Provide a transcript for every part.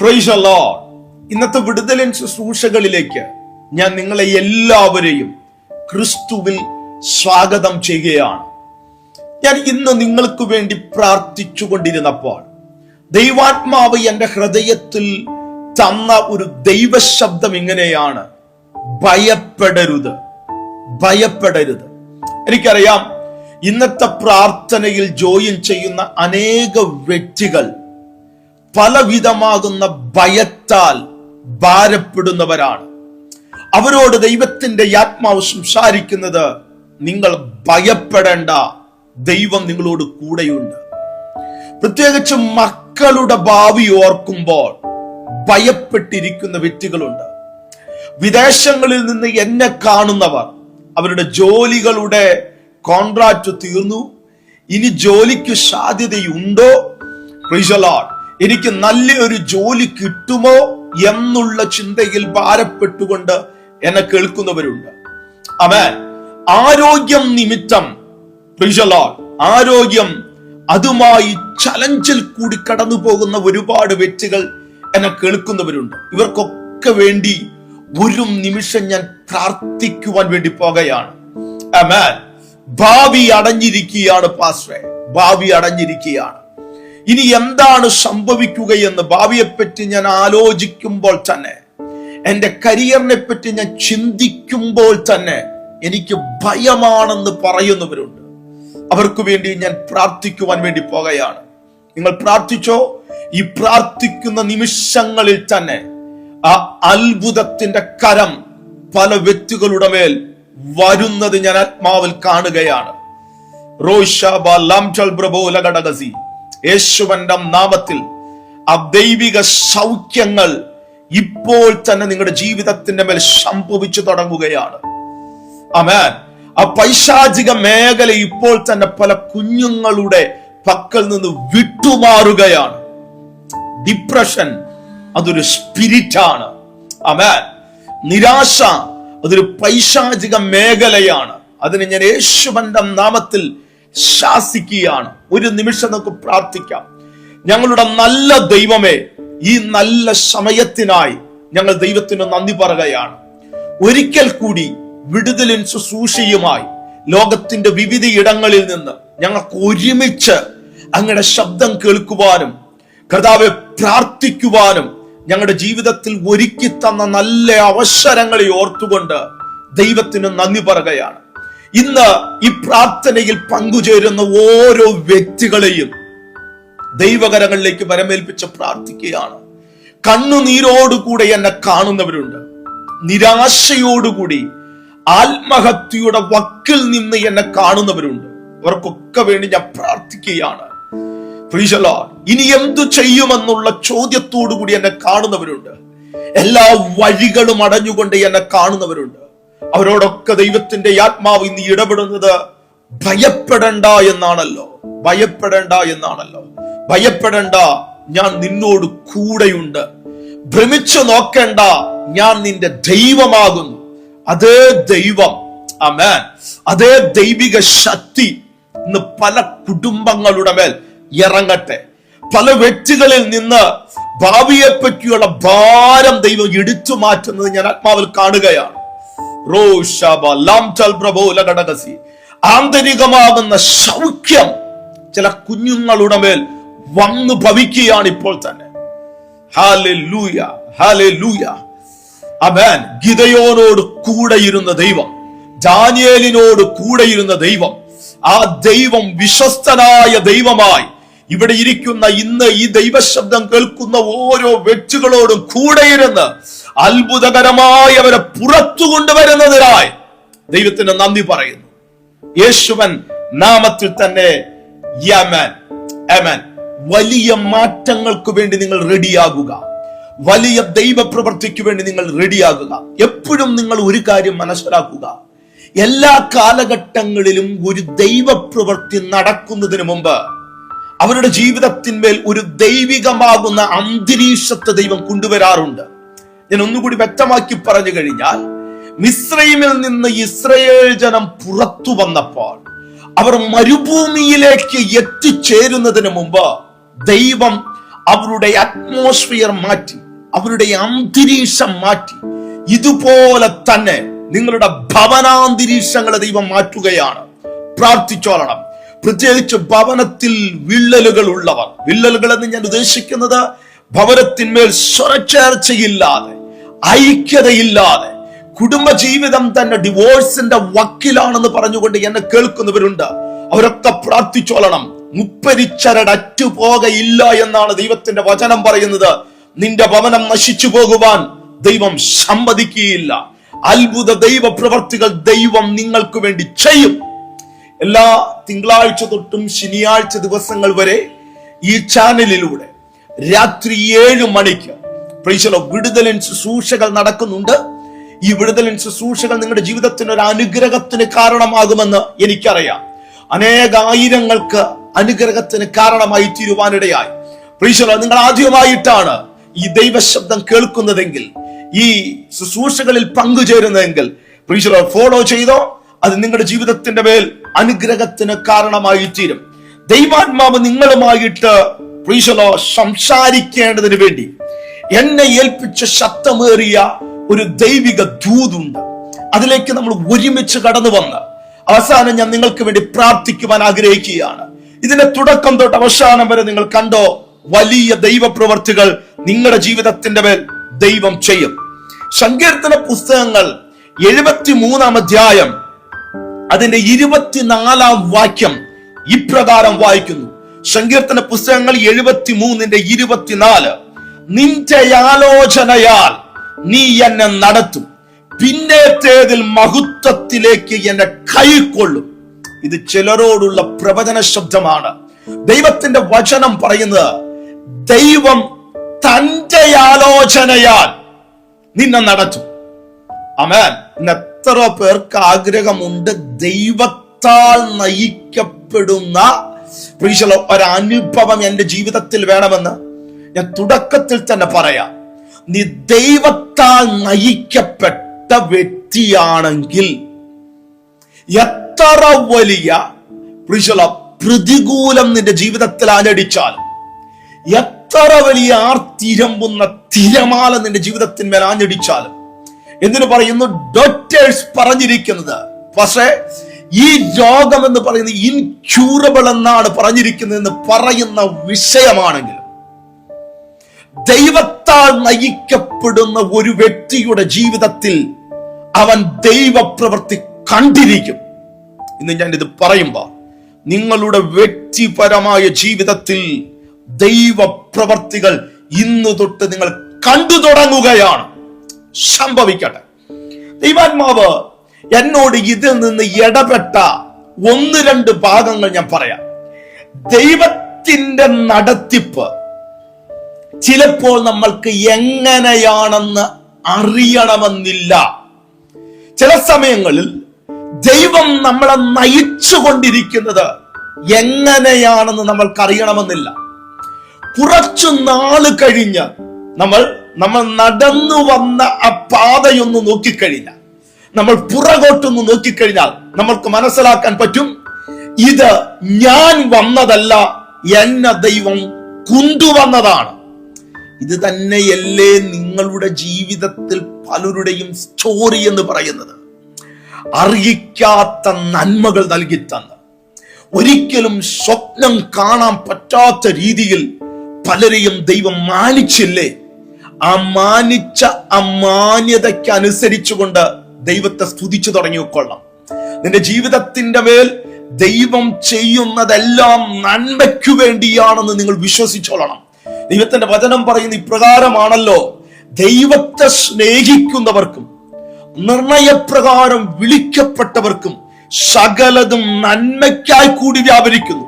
Praise the Lord. ഇന്നത്തെ വിടുതലിൻ ശുശ്രൂഷകളിലേക്ക് ഞാൻ നിങ്ങളെ എല്ലാവരെയും ക്രിസ്തുവിൽ സ്വാഗതം ചെയ്യുകയാണ്. ഞാൻ ഇന്ന് നിങ്ങൾക്ക് വേണ്ടി പ്രാർത്ഥിച്ചു കൊണ്ടിരുന്നപ്പോൾ ദൈവാത്മാവ് എന്റെ ഹൃദയത്തിൽ തന്ന ഒരു ദൈവശബ്ദം ഇങ്ങനെയാണ്: ഭയപ്പെടരുത്, ഭയപ്പെടരുത്. എനിക്കറിയാം, ഇന്നത്തെ പ്രാർത്ഥനയിൽ ജോയിൻ ചെയ്യുന്ന അനേക വ്യക്തികൾ പലവിധമാകുന്ന ഭയത്താൽ ഭാരപ്പെടുന്നവരാണ്. അവരോട് ദൈവത്തിന്റെ ആത്മാവ് സംസാരിക്കുന്നത്: നിങ്ങൾ ഭയപ്പെടേണ്ട, ദൈവം നിങ്ങളോട് കൂടെയുണ്ട്. പ്രത്യേകിച്ച് മക്കളുടെ ഭാവി ഓർക്കുമ്പോൾ ഭയപ്പെട്ടിരിക്കുന്ന വ്യക്തികളുണ്ട്. വിദേശങ്ങളിൽ നിന്ന് എന്നെ കാണുന്നവർ, അവരുടെ ജോലികളുടെ കോൺട്രാക്ട് തീർന്നു, ഇനി ജോലിക്ക് സാധ്യതയുണ്ടോ, പ്രൈസ് ദി ലോർഡ്, എനിക്ക് നല്ലൊരു ജോലി കിട്ടുമോ എന്നുള്ള ചിന്തയിൽ ഭാരപ്പെട്ടുകൊണ്ട് എന്നെ കേൾക്കുന്നവരുണ്ട്. ആമേൻ. ആരോഗ്യം നിമിത്തം, പ്രൈസ് ദി ലോർഡ്, ആരോഗ്യം അതുമായി ചലഞ്ചിൽ കൂടി കടന്നു പോകുന്ന ഒരുപാട് വ്യക്തികൾ എന്നെ കേൾക്കുന്നവരുണ്ട്. ഇവർക്കൊക്കെ വേണ്ടി ഒരു നിമിഷം ഞാൻ പ്രാർത്ഥിക്കുവാൻ വേണ്ടി പോകുകയാണ്. ആമേൻ. ഭാവി അടഞ്ഞിരിക്കുകയാണ് പാസ്റ്ററെ, ഭാവി അടഞ്ഞിരിക്കുകയാണ്. ഇനി എന്താണ് സംഭവിക്കുകയെന്ന് ഭാവിയെപ്പറ്റി ഞാൻ ആലോചിക്കുമ്പോൾ തന്നെ, എന്റെ കരിയറിനെ പറ്റി ഞാൻ ചിന്തിക്കുമ്പോൾ തന്നെ എനിക്ക് ഭയമാണെന്ന് പറയുന്നവരുണ്ട്. അവർക്ക് വേണ്ടി ഞാൻ പ്രാർത്ഥിക്കുവാൻ വേണ്ടി പോകുകയാണ്. നിങ്ങൾ പ്രാർത്ഥിച്ചോ? ഈ പ്രാർത്ഥിക്കുന്ന നിമിഷങ്ങളിൽ തന്നെ ആ അത്ഭുതത്തിന്റെ കരം പല വ്യക്തികളുടെ മേൽ വരുന്നത് ഞാൻ ആത്മാവിൽ കാണുകയാണ്. യേശുവിന്റെ നാമത്തിൽ ആ ദൈവിക സൗഖ്യങ്ങൾ ഇപ്പോൾ തന്നെ നിങ്ങളുടെ ജീവിതത്തിന്റെ മേൽ സംഭവിച്ചു തുടങ്ങുകയാണ്. ആമേൻ. ആ പൈശാചിക മേഖല ഇപ്പോൾ തന്നെ പല കുഞ്ഞുങ്ങളുടെ പക്കൽ നിന്ന് വിട്ടുമാറുകയാണ്. ഡിപ്രഷൻ അതൊരു സ്പിരിറ്റാണ്. ആമേൻ. നിരാശ അതൊരു പൈശാചിക മേഖലയാണ്. അതിന് ഞാൻ യേശുവിന്റെ നാമത്തിൽ ശാസിക്കുകയാണ്. ഒരു നിമിഷം നമുക്ക് പ്രാർത്ഥിക്കാം. ഞങ്ങളുടെ നല്ല ദൈവമേ, ഈ നല്ല സമയത്തിനായി ഞങ്ങൾ ദൈവത്തിന് നന്ദി പറയുകയാണ്. ഒരിക്കൽ കൂടി വിടുതലിൻ ശുശ്രൂഷയുമായി ലോകത്തിന്റെ വിവിധ ഇടങ്ങളിൽ നിന്ന് ഞങ്ങൾക്ക് ഒരുമിച്ച് അങ്ങയുടെ ശബ്ദം കേൾക്കുവാനും കർത്താവെ പ്രാർത്ഥിക്കുവാനും ഞങ്ങളുടെ ജീവിതത്തിൽ ഒരുക്കി തന്ന നല്ല അവസരങ്ങളെ ഓർത്തുകൊണ്ട് ദൈവത്തിന് നന്ദി പറയുകയാണ്. ഇന്ന് ഈ പ്രാർത്ഥനയിൽ പങ്കുചേരുന്ന ഓരോ വ്യക്തികളെയും ദൈവകരങ്ങളിലേക്ക് വരമേൽപ്പിച്ച് പ്രാർത്ഥിക്കുകയാണ്. കണ്ണുനീരോടുകൂടെ എന്നെ കാണുന്നവരുണ്ട്. നിരാശയോടുകൂടി ആത്മഹത്യയുടെ വക്കിൽ നിന്ന് എന്നെ കാണുന്നവരുണ്ട്. അവർക്കൊക്കെ വേണ്ടി ഞാൻ പ്രാർത്ഥിക്കുകയാണ്. Praise the Lord. ഇനി എന്തു ചെയ്യുമെന്നുള്ള ചോദ്യത്തോടു കൂടി എന്നെ കാണുന്നവരുണ്ട്. എല്ലാ വഴികളും അടഞ്ഞുകൊണ്ട് എന്നെ കാണുന്നവരുണ്ട്. അവരോടൊക്കെ ദൈവത്തിന്റെ ആത്മാവ് ഇന്ന് ഇടപെടുന്നത് ഭയപ്പെടണ്ട എന്നാണല്ലോ, ഭയപ്പെടണ്ട എന്നാണല്ലോ. ഭയപ്പെടണ്ട, ഞാൻ നിന്നോട് കൂടെയുണ്ട്. ഭ്രമിച്ചു നോക്കേണ്ട, ഞാൻ നിന്റെ ദൈവമാകുന്നു. അതേ ദൈവം, ആമേൻ, അതേ ദൈവിക ശക്തി ഇന്ന് പല കുടുംബങ്ങളുടെ മേൽ ഇറങ്ങട്ടെ. പല വ്യക്തികളിൽ നിന്ന് ഭാവിയെ പറ്റിയുള്ള ഭാരം ദൈവം എടുത്തു മാറ്റുന്നത് ഞാൻ ആത്മാവിൽ കാണുകയാണ്. ആന്തരികമാകുന്ന സൗഖ്യം ചില കുഞ്ഞുങ്ങളുടെ മേൽ വന്നു ഭവിക്കുകയാണ് ഇപ്പോൾ തന്നെ. Hallelujah, hallelujah. ആമേൻ. ഗിദെയോനോട് കൂടെയിരുന്ന ദൈവം, ദാനിയേലിനോട് കൂടെയിരുന്ന ദൈവം, ആ ദൈവം വിശ്വസ്തനായ ദൈവമായി ഇവിടെ ഇരിക്കുന്ന ഇന്ന് ഈ ദൈവശബ്ദം കേൾക്കുന്ന ഓരോ വ്യക്തികളോടും കൂടെയിരുന്ന് അത്ഭുതകരമായി അവരെ പുറത്തു കൊണ്ടുവരുന്നതിനായി ദൈവത്തിന് നന്ദി പറയുന്നു. യേശുവൻ നാമത്തിൽ തന്നെ ആമേൻ, ആമേൻ. വലിയ മാറ്റങ്ങൾക്ക് വേണ്ടി നിങ്ങൾ റെഡിയാകുക. വലിയ ദൈവപ്രവൃത്തിക്ക് വേണ്ടി നിങ്ങൾ റെഡിയാകുക. എപ്പോഴും നിങ്ങൾ ഒരു കാര്യം മനസ്സിലാക്കുക: എല്ലാ കാലഘട്ടങ്ങളിലും ഒരു ദൈവപ്രവൃത്തി നടക്കുന്നതിന് മുമ്പ് അവരുടെ ജീവിതത്തിന്മേൽ ഒരു ദൈവികമാകുന്ന അന്തരീക്ഷത്തെ ദൈവം കൊണ്ടുവരാറുണ്ട്. ഞാൻ ഒന്നുകൂടി വ്യക്തമാക്കി പറഞ്ഞു കഴിഞ്ഞാൽ, മിസ്രൈമിൽ നിന്ന് ഇസ്രായേൽ ജനം പുറത്തു വന്നപ്പോൾ അവർ മരുഭൂമിയിലേക്ക് എത്തിച്ചേരുന്നതിന് മുമ്പ് ദൈവം അവരുടെ അറ്റ്മോസ്ഫിയർ മാറ്റി, അവരുടെ അന്തരീക്ഷം മാറ്റി. ഇതുപോലെ തന്നെ നിങ്ങളുടെ ഭവനാന്തരീക്ഷങ്ങളെ ദൈവം മാറ്റുകയാണ്. പ്രാർത്ഥിച്ചോളണം. പ്രത്യേകിച്ച് ഭവനത്തിൽ വിള്ളലുകൾ ഉള്ളവർ, വിള്ളലുകൾ എന്ന് ഞാൻ ഉദ്ദേശിക്കുന്നത് ഭവനത്തിന്മേൽ സ്വരച്ചേർച്ചയില്ലാതെ, ഐക്യതയില്ലാതെ, കുടുംബജീവിതം തന്നെ ഡിവോഴ്സിന്റെ വക്കിലാണെന്ന് പറഞ്ഞുകൊണ്ട് എന്നെ കേൾക്കുന്നവരുണ്ട്. അവരൊക്കെ പ്രാർത്ഥിച്ചോളണം. മുപ്പരിച്ചരടറ്റുപോകയില്ല എന്നാണ് ദൈവത്തിന്റെ വചനം പറയുന്നത്. നിന്റെ ഭവനം നശിച്ചു പോകുവാൻ ദൈവം സമ്മതിക്കുകയില്ല. അത്ഭുത ദൈവ പ്രവർത്തികൾ ദൈവം നിങ്ങൾക്ക് വേണ്ടി ചെയ്യും. എല്ലാ തിങ്കളാഴ്ച തൊട്ടും ശനിയാഴ്ച ദിവസങ്ങൾ വരെ ഈ ചാനലിലൂടെ രാത്രി 7 മണിക്ക് വിടുതലിൻ ശുശ്രൂഷകൾ നടക്കുന്നുണ്ട്. ഈ വിടുതലിൻ ശുശ്രൂഷകൾ നിങ്ങളുടെ ജീവിതത്തിന് ഒരു അനുഗ്രഹത്തിന് കാരണമാകുമെന്ന് എനിക്കറിയാം. അനേകായിരങ്ങൾക്ക് അനുഗ്രഹത്തിന് കാരണമായി തീരുവാനിടയായി. നിങ്ങൾ ആദ്യമായിട്ടാണ് ഈ ദൈവശബ്ദം കേൾക്കുന്നതെങ്കിൽ, ഈ ശുശ്രൂഷകളിൽ പങ്കുചേരുന്നതെങ്കിൽ ഫോളോ ചെയ്തോ. അത് നിങ്ങളുടെ ജീവിതത്തിന്റെ മേൽ അനുഗ്രഹത്തിന് കാരണമായി തീരും. ദൈവാത്മാവ് നിങ്ങളുമായിട്ട് സംസാരിക്കേണ്ടതിന് വേണ്ടി എന്നെ ഏൽപ്പിച്ച ശക്തമേറിയ ഒരു ദൈവിക ദൂതുണ്ട്. അതിലേക്ക് നമ്മൾ ഒരുമിച്ച് കടന്നു വന്ന് അവസാനം ഞാൻ നിങ്ങൾക്ക് വേണ്ടി പ്രാർത്ഥിക്കുവാൻ ആഗ്രഹിക്കുകയാണ്. ഇതിന്റെ തുടക്കം തൊട്ട് അവസാനം വരെ നിങ്ങൾ കണ്ടോ, വലിയ ദൈവ പ്രവർത്തികൾ നിങ്ങളുടെ ജീവിതത്തിന്റെ മേൽ ദൈവം ചെയ്യും. സങ്കീർത്തന പുസ്തകങ്ങൾ 73 അധ്യായം അതിന്റെ 24 വാക്യം ഇപ്രകാരം വായിക്കുന്നു. സങ്കീർത്തന പുസ്തകങ്ങൾ 73 24, നിന്റെ ആലോചനയാൽ നീ എന്നെ നടത്തും, പിന്നത്തേതിൽ മഹത്വത്തിലേക്ക് എന്നെ കൈക്കൊള്ളും. ഇത് ചിലരോടുള്ള പ്രവചന ശബ്ദമാണ്. ദൈവത്തിന്റെ വചനം പറയുന്നത്, ദൈവം തന്റെ ആലോചനയാൽ നിന്നെ നടത്തും. ആമേൻ. ഇന്ന് എത്ര പേർക്ക് ആഗ്രഹമുണ്ട് ദൈവത്താൽ നയിക്കപ്പെടുന്ന ഒരനുഭവം എന്റെ ജീവിതത്തിൽ വേണമെന്ന്? ഞാൻ തുടക്കത്തിൽ തന്നെ പറയാം, നീ ദൈവത്താൽ നയിക്കപ്പെട്ട വ്യക്തിയാണെങ്കിൽ എത്ര വലിയ പ്രതികൂലം നിന്റെ ജീവിതത്തിൽ ആഞ്ഞടിച്ചാലും, എത്ര വലിയ ആർത്തിരമ്പുന്ന തിരമാല നിന്റെ ജീവിതത്തിന്മേൽ ആഞ്ഞടിച്ചാലും, എന്തിനു പറയുന്നു, ഡോക്ടേഴ്സ് പറഞ്ഞിരിക്കുന്നത്, പക്ഷേ ഈ രോഗം എന്ന് പറയുന്നത് ഇൻക്യൂറബിൾ എന്നാണ് പറഞ്ഞിരിക്കുന്നത് എന്ന് പറയുന്ന വിഷയമാണെങ്കിലും, ദൈവത്താൽ നയിക്കപ്പെടുന്ന ഒരു വ്യക്തിയുടെ ജീവിതത്തിൽ അവൻ ദൈവപ്രവൃത്തി കണ്ടിരിക്കും. ഇന്ന് ഞാൻ ഇത് പറയുമ്പോൾ നിങ്ങളുടെ വ്യക്തിപരമായ ജീവിതത്തിൽ ദൈവപ്രവൃത്തികൾ ഇന്നു തൊട്ട് നിങ്ങൾ കണ്ടു തുടങ്ങുകയാണ്. സംഭവിക്കട്ടെ. ദൈവാത്മാവ് എന്നോട് ഇതിൽ നിന്ന് ഇടപെട്ട 1-2 ഭാഗങ്ങൾ ഞാൻ പറയാം. ദൈവത്തിന്റെ നടത്തിപ്പ് ചിലപ്പോൾ നമ്മൾക്ക് എങ്ങനെയാണെന്ന് അറിയണമെന്നില്ല. ചില സമയങ്ങളിൽ ദൈവം നമ്മളെ നയിച്ചുകൊണ്ടിരിക്കുന്നത് എങ്ങനെയാണെന്ന് നമ്മൾക്ക് അറിയണമെന്നില്ല. കുറച്ചു നാള് കഴിഞ്ഞ് നമ്മൾ നടന്നു വന്ന ആ പാതയൊന്ന് നോക്കിക്കഴിഞ്ഞാൽ, നമ്മൾ പുറകോട്ടൊന്ന് നോക്കിക്കഴിഞ്ഞാൽ നമ്മൾക്ക് മനസ്സിലാക്കാൻ പറ്റും, ഇത് ഞാൻ വന്നതല്ല, എന്നെ ദൈവം കൊണ്ടുവന്നതാണ്. ഇത് തന്നെയല്ലേ നിങ്ങളുടെ ജീവിതത്തിൽ പലരുടെയും സ്റ്റോറി എന്ന് പറയുന്നത്. അറിയിക്കാത്ത നന്മകൾ നൽകി തന്ന്, ഒരിക്കലും സ്വപ്നം കാണാൻ പറ്റാത്ത രീതിയിൽ പലരെയും ദൈവം മാനിച്ചില്ലേ? ആ മാനിച്ച ആ മാന്യതയ്ക്ക് അനുസരിച്ചുകൊണ്ട് ദൈവത്തെ സ്തുതിച്ചു തുടങ്ങിക്കൊള്ളാം. നിന്റെ ജീവിതത്തിന്റെ മേൽ ദൈവം ചെയ്യുന്നതെല്ലാം നന്മയ്ക്കു വേണ്ടിയാണെന്ന് നിങ്ങൾ വിശ്വസിച്ചോളണം. ദൈവത്തിന്റെ വചനം പറയുന്ന ഇപ്രകാരമാണല്ലോ, ദൈവത്തെ സ്നേഹിക്കുന്നവർക്കും നിർണയപ്രകാരം വിളിക്കപ്പെട്ടവർക്കും സകലതും നന്മയ്ക്കായി കൂടി വ്യാപരിക്കുന്നു.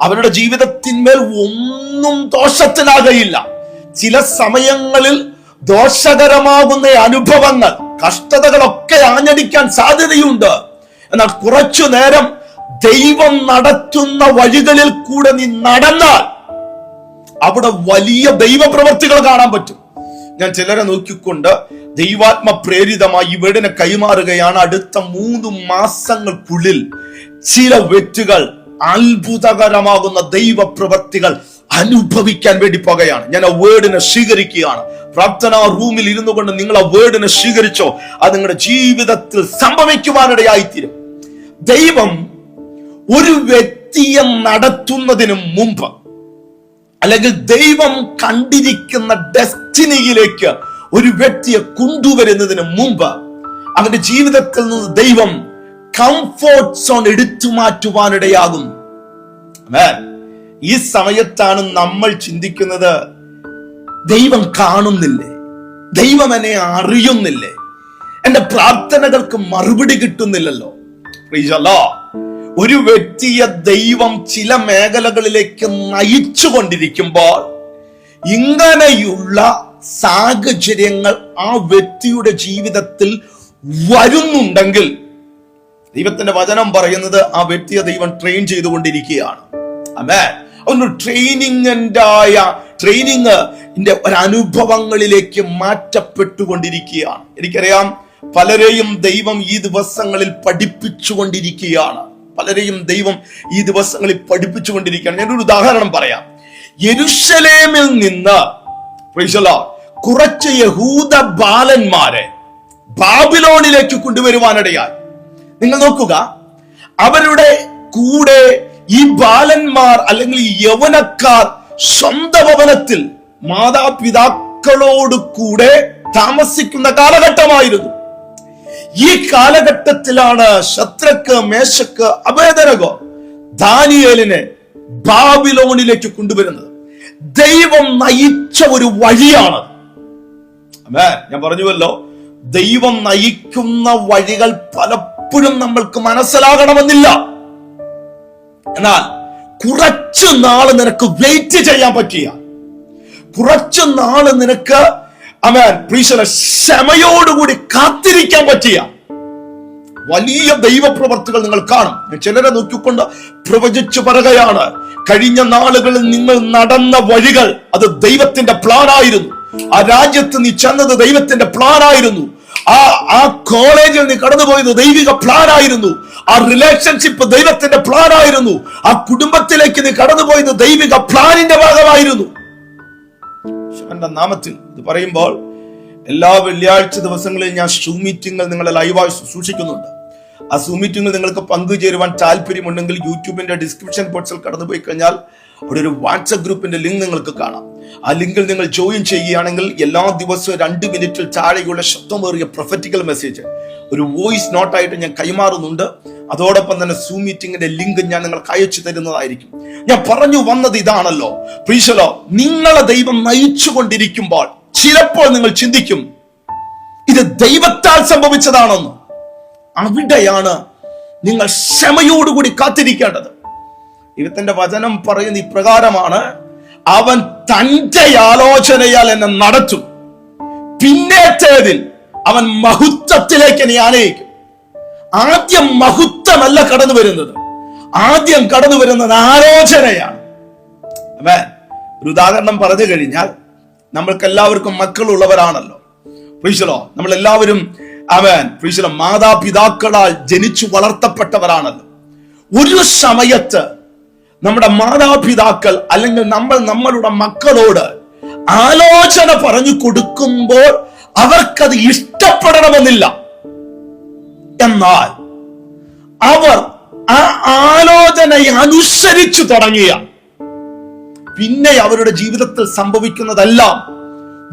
അവരുടെ ജീവിതത്തിന്മേൽ ഒന്നും ദോഷത്തിനാകയില്ല. ചില സമയങ്ങളിൽ ദോഷകരമാകുന്ന അനുഭവങ്ങൾ, കഷ്ടതകളൊക്കെ ആഞ്ഞടിക്കാൻ സാധ്യതയുണ്ട്. എന്നാൽ കുറച്ചു നേരം ദൈവം നടത്തുന്ന വഴികളിൽ കൂടെ നീ നടന്നാൽ അവിടെ വലിയ ദൈവപ്രവർത്തികൾ കാണാൻ പറ്റും. ഞാൻ ചിലരെ നോക്കിക്കൊണ്ട് ദൈവാത്മ പ്രേരിതമായി ഈ വീടിനെ കൈമാറുകയാണ്. അടുത്ത 3 മാസങ്ങൾക്കുള്ളിൽ ചില വ്യക്തികൾ അത്ഭുതകരമാകുന്ന ദൈവപ്രവർത്തികൾ അനുഭവിക്കാൻ വേണ്ടി പോകുകയാണ്. ഞാൻ ആ വേർഡിനെ സ്വീകരിക്കുകയാണ്. പ്രാർത്ഥനാ റൂമിൽ ഇരുന്നു കൊണ്ട് നിങ്ങൾ ആ വേർഡിനെ സ്വീകരിച്ചോ, അത് നിങ്ങളുടെ ജീവിതത്തിൽ സംഭവിക്കുവാനിടയായിത്തീരും. ദൈവം ഒരു വ്യക്തിയെ നടത്തുന്നതിന് മുമ്പ്, അല്ലെങ്കിൽ ദൈവം കണ്ടിരിക്കുന്ന ഡെസ്റ്റിനിയിലേക്ക് ഒരു വ്യക്തിയെ കൊണ്ടുവരുന്നതിന് മുമ്പ് അവന്റെ ജീവിതത്തിൽ നിന്ന് ദൈവം കംഫോർട്ട് സോൺ എടുത്തു മാറ്റുവാനിടയാകും. ഈ സമയത്താണ് നമ്മൾ ചിന്തിക്കുന്നത്, ദൈവം കാണുന്നില്ലേ, ദൈവം എന്നെ അറിയുന്നില്ലേ, എന്റെ പ്രാർത്ഥനകൾക്ക് മറുപടി കിട്ടുന്നില്ലല്ലോ. ഒരു വ്യക്തിയെ ദൈവം ചില മേഖലകളിലേക്ക് നയിച്ചു കൊണ്ടിരിക്കുമ്പോൾ ഇങ്ങനെയുള്ള സാഹചര്യങ്ങൾ ആ വ്യക്തിയുടെ ജീവിതത്തിൽ വരുന്നുണ്ടെങ്കിൽ ദൈവത്തിന്റെ വചനം പറയുന്നത് ആ വ്യക്തിയെ ദൈവം ട്രെയിൻ ചെയ്തുകൊണ്ടിരിക്കുകയാണ്. ആമേൻ. ഒരു ട്രെയിനിങ് ഒരനുഭവങ്ങളിലേക്ക് മാറ്റപ്പെട്ടുകൊണ്ടിരിക്കുകയാണ്. എനിക്കറിയാം, പലരെയും ദൈവം ഈ ദിവസങ്ങളിൽ പഠിപ്പിച്ചുകൊണ്ടിരിക്കുകയാണ്. ഞാനൊരു ഉദാഹരണം പറയാം. യെരുശലേമിൽ നിന്ന് കുറച്ച് യഹൂദ ബാലന്മാരെ ബാബിലോണിലേക്ക് കൊണ്ടുവരുവാനിടയായി. നിങ്ങൾ നോക്കുക, അവരുടെ കൂടെ ഈ ബാലന്മാർ അല്ലെങ്കിൽ യൗവനക്കാർ സ്വന്തം ഭവനത്തിൽ മാതാപിതാക്കളോട് കൂടെ താമസിക്കുന്ന കാലഘട്ടമായിരുന്നു. ഈ കാലഘട്ടത്തിലാണ് ശദ്രക്ക്, മേശക്ക്, അബേദ്നെഗോ, ദാനിയേലിനെ ബാബിലോണിലേക്ക് കൊണ്ടുവരുന്നത്. ദൈവം നയിച്ച ഒരു വഴിയാണ്. ഞാൻ പറഞ്ഞുവല്ലോ, ദൈവം നയിക്കുന്ന വഴികൾ പലപ്പോഴും നമ്മൾക്ക് മനസ്സിലാകണമെന്നില്ല. എന്നാൽ കുറച്ചു നാള് നിനക്ക് വെയിറ്റ് ചെയ്യാൻ പറ്റിയ, കുറച്ചു നാള് നിനക്ക് ക്ഷമയോടുകൂടി കാത്തിരിക്കാൻ പറ്റിയ വലിയ ദൈവപ്രവർത്തികൾ നിങ്ങൾ കാണും. ചിലരെ നോക്കിക്കൊണ്ട് പ്രവചിച്ചു പറയുകയാണ്, കഴിഞ്ഞ നാളുകളിൽ നിങ്ങൾ നടന്ന വഴികൾ അത് ദൈവത്തിന്റെ പ്ലാനായിരുന്നു. ആ രാജ്യത്ത് നീ ചെന്നത് ദൈവത്തിന്റെ പ്ലാനായിരുന്നു. ആ കോളേജിൽ നീ കടന്നുപോയത് ദൈവിക പ്ലാനായിരുന്നു. ആ റിലേഷൻഷിപ്പ് ദൈവത്തിന്റെ പ്ലാനായിരുന്നു. ആ കുടുംബത്തിലേക്ക് നീ കടന്നുപോയത് ദൈവിക പ്ലാനിന്റെ ഭാഗമായിരുന്നു. എന്റെ നാമത്തിൽ ഇത് പറയുമ്പോൾ എല്ലാ വെള്ളിയാഴ്ച ദിവസങ്ങളിൽ ഞാൻ സൂം മീറ്റിംഗുകൾ നിങ്ങളെ ലൈവായി സൂക്ഷിക്കുന്നുണ്ട്. ആ സൂം മീറ്റിംഗിൽ നിങ്ങൾക്ക് പങ്കുചേരുവാൻ താല്പര്യമുണ്ടെങ്കിൽ യൂട്യൂബിന്റെ ഡിസ്ക്രിപ്ഷൻ ബോക്സിൽ കടന്നുപോയി കഴിഞ്ഞാൽ അവിടെ ഒരു വാട്സ്ആപ്പ് ഗ്രൂപ്പിന്റെ ലിങ്ക് നിങ്ങൾക്ക് കാണാം. ആ ലിങ്കിൽ നിങ്ങൾ ജോയിൻ ചെയ്യുകയാണെങ്കിൽ എല്ലാ ദിവസവും 2 മിനിറ്റിൽ താഴെയുള്ള ശബ്ദമേറിയ പ്രൊഫറ്റിക്കൽ മെസ്സേജ് ഒരു വോയിസ് നോട്ടായിട്ട് ഞാൻ കൈമാറുന്നുണ്ട്. അതോടൊപ്പം തന്നെ സൂം മീറ്റിംഗിന്റെ ലിങ്ക് ഞാൻ നിങ്ങൾക്ക് അയച്ചു തരുന്നതായിരിക്കും. ഞാൻ പറഞ്ഞു വന്നത് ഇതാണല്ലോ, പ്രീശലോ, നിങ്ങളെ ദൈവം നയിച്ചു കൊണ്ടിരിക്കുമ്പോൾ ചിലപ്പോൾ നിങ്ങൾ ചിന്തിക്കും ഇത് ദൈവത്താൽ സംഭവിച്ചതാണെന്ന്. അവിടെയാണ് നിങ്ങൾ ക്ഷമയോടുകൂടി കാത്തിരിക്കേണ്ടത്. ദൈവത്തിന്റെ വചനം പറയുന്ന ഇപ്രകാരമാണ്, അവൻ തന്റെ ആലോചനയാൽ എന്നെ നടത്തും, പിന്നത്തേതിൽ അവൻ മഹത്വത്തിലേക്ക് എന്നെ ആനയിക്കും. ആദ്യം മഹത്വമല്ല കടന്നു വരുന്നത്, ആദ്യം കടന്നു വരുന്നത് ആലോചനയാണ്. ഒരു ഉദാഹരണം പറഞ്ഞു കഴിഞ്ഞാൽ, നമ്മൾക്ക് എല്ലാവർക്കും മക്കളുള്ളവരാണല്ലോ. നമ്മൾ എല്ലാവരും മാതാപിതാക്കളാൽ ജനിച്ചു വളർത്തപ്പെട്ടവരാണല്ലോ. ഒരു സമയത്ത് നമ്മുടെ മാതാപിതാക്കൾ അല്ലെങ്കിൽ നമ്മളുടെ മക്കളോട് ആലോചന പറഞ്ഞു കൊടുക്കുമ്പോൾ അവർക്കത് ഇഷ്ടപ്പെടണമെന്നില്ല. എന്നാൽ അവർ ആ ആലോചനയെ അനുസരിച്ചു തുടങ്ങിയ പിന്നെ അവരുടെ ജീവിതത്തിൽ സംഭവിക്കുന്നതെല്ലാം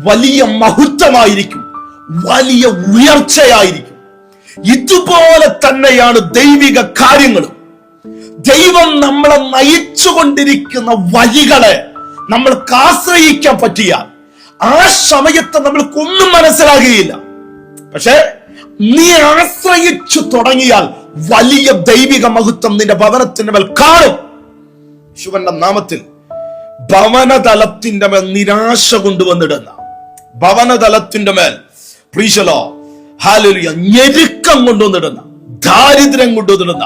വലിയ മഹത്വമായിരിക്കും, വലിയ ഉയർച്ചയായിരിക്കും. ഇതുപോലെ തന്നെയാണ് ദൈവിക കാര്യങ്ങളും. ദൈവം നമ്മളെ നയിച്ചുകൊണ്ടിരിക്കുന്ന വഴികളെ നമ്മൾക്ക് ആശ്രയിക്കാൻ പറ്റിയാൽ ആ സമയത്ത് നമ്മൾക്കൊന്നും മനസ്സിലാകുകയില്ല. പക്ഷെ നീ ആശ്രയിച്ചു തുടങ്ങിയാൽ വലിയ ദൈവിക മഹത്വം നിന്റെ ഭവനത്തിന്റെ മേൽ കാണും. ശിവന്റെ നാമത്തിൽ ഭവനതലത്തിന്റെ മേൽ നിരാശ കൊണ്ടുവന്നിടുന്ന, ഭവനതലത്തിന്റെ മേൽ ഞെരുക്കം കൊണ്ടുവന്നിടുന്ന, ദാരിദ്ര്യം കൊണ്ടുവന്നിടുന്ന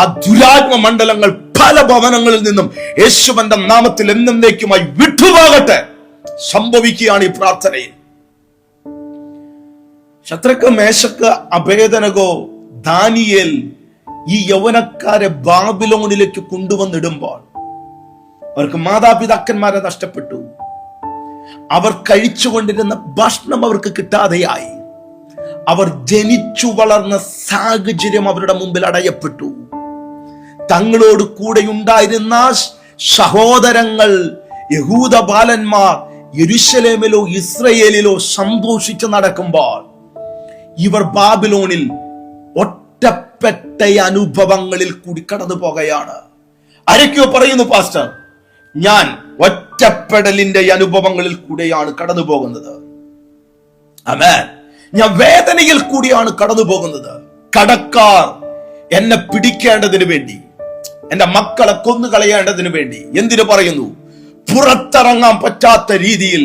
ആ ദുരാത്മ മണ്ഡലങ്ങൾ പല ഭവനങ്ങളിൽ നിന്നും യേശുവിന്റെ നാമത്തിൽ എന്നേക്കുമായി വിട്ടുപോകട്ടെ. സംഭവിക്കുകയാണ് ഈ പ്രാർത്ഥനയിൽ. ശദ്രക്ക്, മേശക്ക്, അബേദ്നെഗോ, ദാനിയേൽ ഈ യൗവനക്കാരെ ബാബിലോണിലേക്ക് കൊണ്ടുവന്നിടുമ്പോൾ അവർക്ക് മാതാപിതാക്കന്മാരെ നഷ്ടപ്പെട്ടു. അവർ കഴിച്ചുകൊണ്ടിരുന്ന ഭക്ഷണം അവർക്ക് കിട്ടാതെയായി. അവർ ജനിച്ചു വളർന്ന സാഹചര്യം അവരുടെ മുമ്പിൽ അടയപ്പെട്ടു. തങ്ങളോട് കൂടെ ഉണ്ടായിരുന്ന സഹോദരങ്ങൾ, യഹൂദ ബാലന്മാർ യെരൂശലേമിലോ ഇസ്രയേലിലോ സന്തോഷിച്ച് നടക്കുമ്പോൾ ഇവർ ബാബിലോണിൽ ഒറ്റപ്പെട്ട അനുഭവങ്ങളിൽ കൂടി കടന്നു പോകുകയാണ്. ആരൊക്കെയോ പറയുന്നു, പാസ്റ്റർ, ഞാൻ ഒറ്റപ്പെടലിന്റെ അനുഭവങ്ങളിൽ കൂടെയാണ് കടന്നു പോകുന്നത്. ആമേൻ. ഞാൻ വേദനയിൽ കൂടിയാണ് കടന്നു പോകുന്നത്. കടക്കാർ എന്നെ പിടിക്കേണ്ടതിന് വേണ്ടി, എന്റെ മക്കളെ കൊന്നുകളയേണ്ടതിന് വേണ്ടി എന്തിനു പറയുന്നു? പുറത്തിറങ്ങാൻ പറ്റാത്ത രീതിയിൽ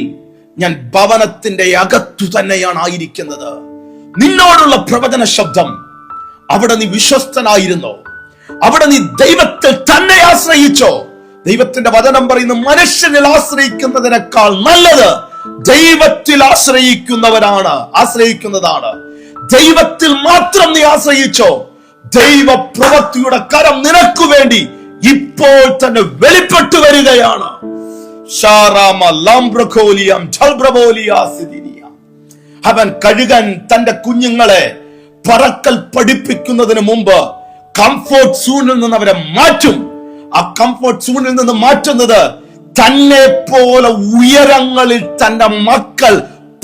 ഞാൻ ഭവനത്തിന്റെ അകത്തു തന്നെയാണ് ആയിരിക്കുന്നത്. നിന്നോടുള്ള പ്രവചന ശബ്ദം, അവിടെ നീ വിശ്വസ്തനായിരുന്നോ? അവിടെ നീ ദൈവത്തിൽ തന്നെ ആശ്രയിച്ചോ? ദൈവത്തിന്റെ വചനം പറയുന്നു, മനുഷ്യനിൽ ആശ്രയിക്കുന്നതിനേക്കാൾ നല്ലത് ദൈവത്തിൽ ആശ്രയിക്കുന്നതാണ്. ദൈവത്തിൽ മാത്രം നീ ആശ്രയിച്ചോ? ദൈവ പ്രവൃത്തിയുടെ കരം നിനക്ക് വേണ്ടി ഇപ്പോൾ തന്നെ വെളിപ്പെട്ടു വരികയാണ്. അവൻ കഴുകൻ തന്റെ കുഞ്ഞുങ്ങളെ പറക്കൽ പഠിപ്പിക്കുന്നതിന് മുമ്പ് കംഫോർട്ട് സോണിൽ നിന്ന് അവരെ മാറ്റും. ആ കംഫോർട്ട് സോണിൽ നിന്ന് മാറ്റുന്നത് തന്നെ പോലെ ഉയരങ്ങളിൽ തന്റെ മക്കൾ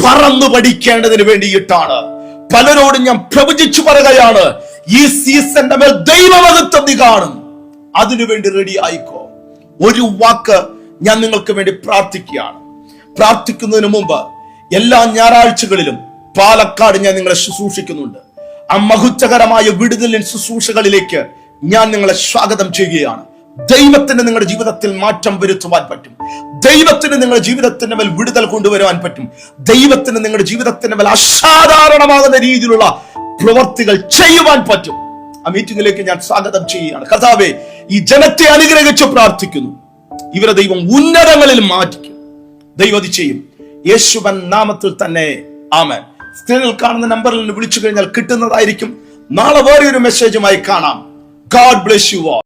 പറന്നു പഠിക്കേണ്ടതിന് വേണ്ടിയിട്ടാണ്. പലരോടും ഞാൻ പ്രവചിച്ചു പറയുകയാണ്, ഈ സീസന്റെ മേൽ ദൈവമഹത്വം നീ കാണും. അതിനുവേണ്ടി റെഡി ആയിക്കോ. ഒരു വാക്ക് ഞാൻ നിങ്ങൾക്ക് വേണ്ടി പ്രാർത്ഥിക്കുകയാണ്. പ്രാർത്ഥിക്കുന്നതിന് മുമ്പ് എല്ലാ ഞായറാഴ്ചകളിലും പാലക്കാട് ഞാൻ നിങ്ങളെ ശുശ്രൂഷിക്കുന്നുണ്ട്. ആ മഹത്വകരമായ വിടുതലിൻ ശുശ്രൂഷകളിലേക്ക് ഞാൻ നിങ്ങളെ സ്വാഗതം ചെയ്യുകയാണ്. ദൈവത്തിന് നിങ്ങളുടെ ജീവിതത്തിൽ മാറ്റം വരുത്തുവാൻ പറ്റും. ദൈവത്തിന് നിങ്ങളുടെ ജീവിതത്തിന്റെ മേൽ വിടുതൽ കൊണ്ടുവരുവാൻ പറ്റും. ദൈവത്തിന് നിങ്ങളുടെ ജീവിതത്തിന്റെ മേൽ അസാധാരണമാകുന്ന രീതിയിലുള്ള പ്രവർത്തികൾ ചെയ്യുവാൻ പറ്റും. ആ മീറ്റിംഗിലേക്ക് ഞാൻ സ്വാഗതം ചെയ്യുകയാണ്. കർത്താവേ, ഈ ജനത്തെ അനുഗ്രഹിച്ച് പ്രാർത്ഥിക്കുന്നു. ഇവരെ ദൈവം ഉന്നതങ്ങളിൽ മാറ്റിക്കും. ദൈവം അത് ചെയ്യും. യേശുവൻ നാമത്തിൽ തന്നെ ആമേൻ. സ്ക്രീനിൽ കാണുന്ന നമ്പറിൽ നിന്ന് വിളിച്ചു കഴിഞ്ഞാൽ കിട്ടുന്നതായിരിക്കും. നാളെ വേറെ ഒരു മെസ്സേജുമായി കാണാം. God bless you all.